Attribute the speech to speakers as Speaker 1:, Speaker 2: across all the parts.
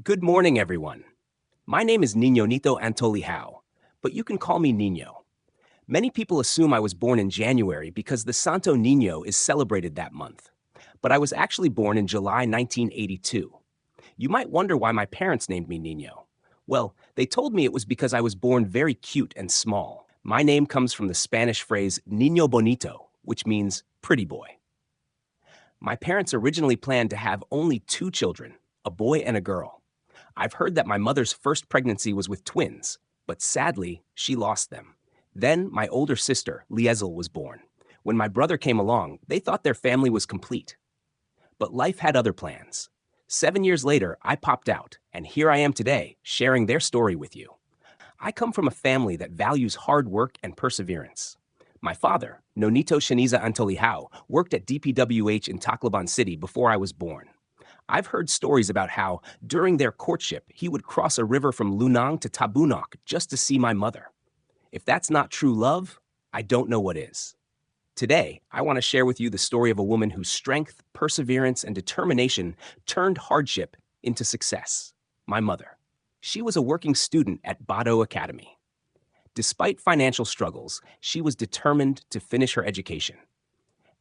Speaker 1: Good morning, everyone. My name is Nino Nito Antolihao, but you can call me Nino. Many people assume I was born in January because the Santo Nino is celebrated that month. But I was actually born in July 1982. You might wonder why my parents named me Nino. Well, they told me it was because I was born very cute and small. My name comes from the Spanish phrase Niño Bonito, which means pretty boy. My parents originally planned to have only two children, a boy and a girl. I've heard that my mother's first pregnancy was with twins, but sadly, she lost them. Then my older sister, Liesl, was born. When my brother came along, they thought their family was complete. But life had other plans. 7 years later, I popped out, and here I am today, sharing their story with you. I come from a family that values hard work and perseverance. My father, Nonito Shaniza Antolihao, worked at DPWH in Tacloban City before I was born. I've heard stories about how, during their courtship, he would cross a river from Lunang to Tabunok just to see my mother. If that's not true love, I don't know what is. Today, I want to share with you the story of a woman whose strength, perseverance, and determination turned hardship into success. My mother. She was a working student at Bado Academy. Despite financial struggles, she was determined to finish her education.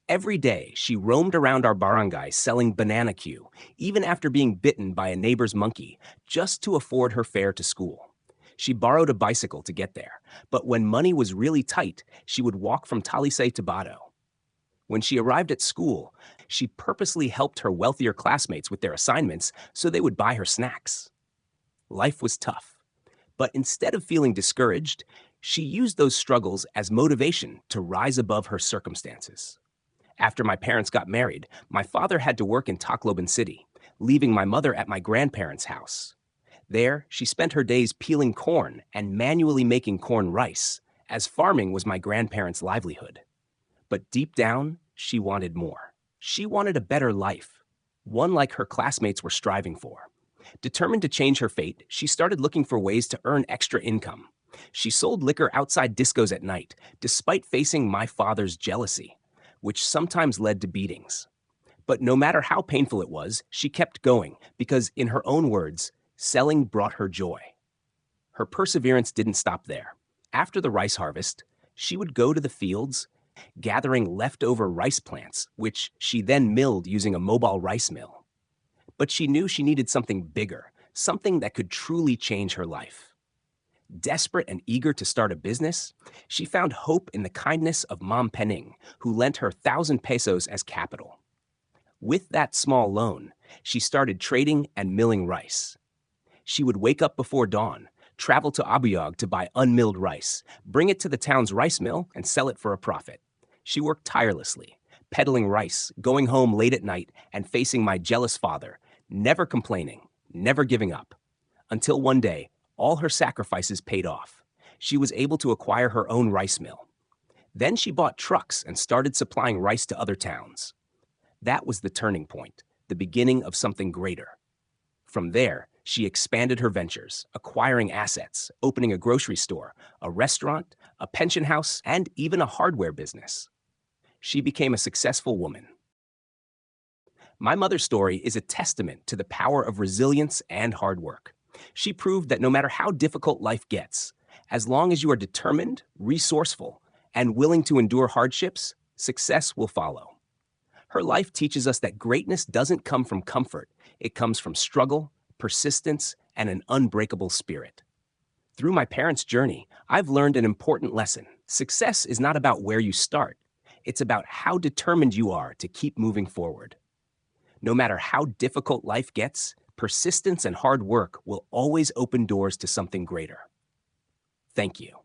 Speaker 1: Every day, she roamed around our barangay selling banana Q, even after being bitten by a neighbor's monkey, just to afford her fare to school. She borrowed a bicycle to get there, but when money was really tight, she would walk from Talisay to Bado. When she arrived at school, she purposely helped her wealthier classmates with their assignments so they would buy her snacks. Life was tough, but instead of feeling discouraged, she used those struggles as motivation to rise above her circumstances. After my parents got married, my father had to work in Tacloban City, leaving my mother at my grandparents' house. There, she spent her days peeling corn and manually making corn rice, as farming was my grandparents' livelihood. But deep down, she wanted more. She wanted a better life, one like her classmates were striving for. Determined to change her fate, she started looking for ways to earn extra income. She sold liquor outside discos at night, despite facing my father's jealousy, which sometimes led to beatings. But no matter how painful it was, she kept going because, in her own words, selling brought her joy. Her perseverance didn't stop there. After the rice harvest, she would go to the fields, gathering leftover rice plants, which she then milled using a mobile rice mill. But she knew she needed something bigger, something that could truly change her life. Desperate and eager to start a business, she found hope in the kindness of Mom Penning, who lent her 1,000 pesos as capital. With that small loan, she started trading and milling rice. She would wake up before dawn, travel to Abuyog to buy unmilled rice, bring it to the town's rice mill, and sell it for a profit. She worked tirelessly, peddling rice, going home late at night, and facing my jealous father, never complaining, never giving up. Until one day, all her sacrifices paid off. She was able to acquire her own rice mill. Then she bought trucks and started supplying rice to other towns. That was the turning point, the beginning of something greater. From there, she expanded her ventures, acquiring assets, opening a grocery store, a restaurant, a pension house, and even a hardware business. She became a successful woman. My mother's story is a testament to the power of resilience and hard work. She proved that no matter how difficult life gets, as long as you are determined, resourceful, and willing to endure hardships, success will follow. Her life teaches us that greatness doesn't come from comfort. It comes from struggle, persistence, and an unbreakable spirit. Through my parents' journey, I've learned an important lesson. Success is not about where you start. It's about how determined you are to keep moving forward. No matter how difficult life gets, persistence and hard work will always open doors to something greater. Thank you.